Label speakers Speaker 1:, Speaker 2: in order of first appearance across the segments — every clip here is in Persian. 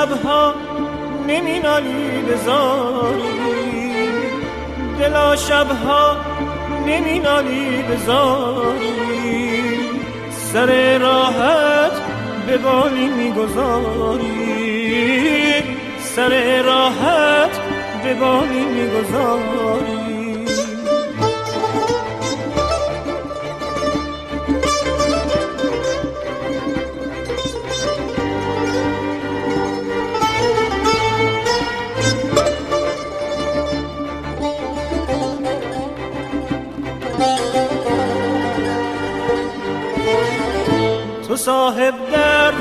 Speaker 1: شبها نمی نالی بزاری، دلا شبها نمی نالی بزاری، سر راحت به بالی میگذاری، سر راحت به بالی میگذاری. تو صاحب درد،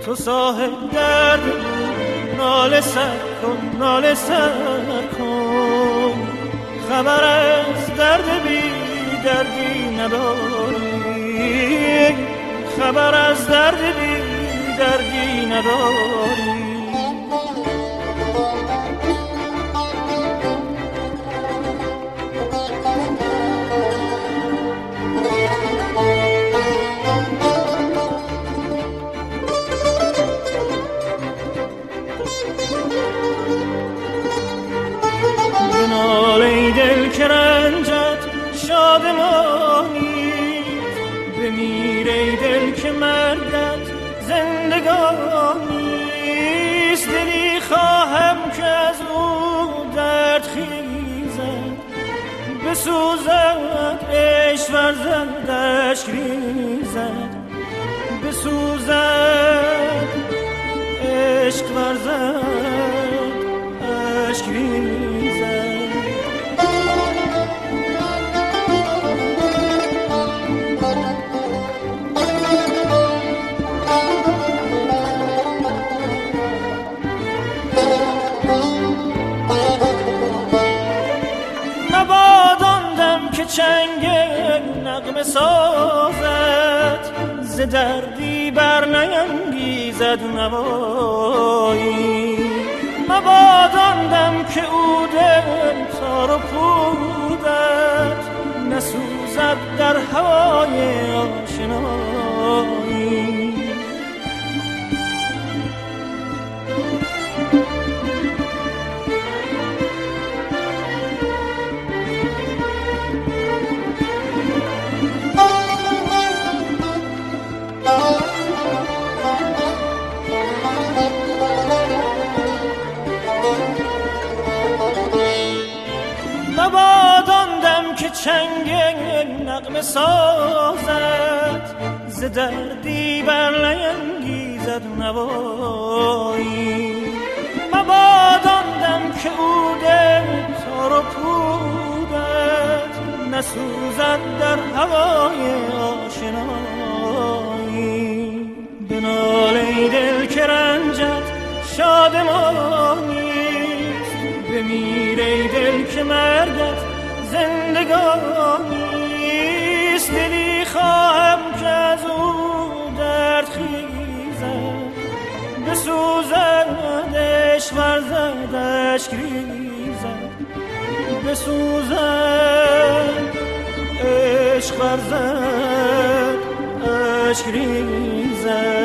Speaker 1: تو صاحب درد، ناله سر کن، ناله سر کن، خبر از درد بی دردی نداری، خبر از درد بی دردی نداری. دل که رنجت شادمانی، بمیر ای دل که مرگت زندگانیست. دلی خواهم که از او درد خیزد، بسوزد عشق ورزد اشک ریزد، بسوزد عشق ورزد اشک ریزد. که چنگ نغمه سازد، ز دردی بر نینگیزد نوایی. مبادان دم که او دل تار و پودت، نسوزد در هوای آشنایی. مبادان دم که چنگ نغمه سازد، ز دردی بر نینگیزد نوایی. مبادان دم که او دل تار و پودت، نسوزد در هوای آشنایی. بنال ای دل که رنجت شادمانیست، بمیر ای دل که مرگت زندگانیست. دلی خواهم که از او درد خیزد، بسوزد عشق ورزد اشک ریزد، بسوزد عشق ورزد اشک ریزد.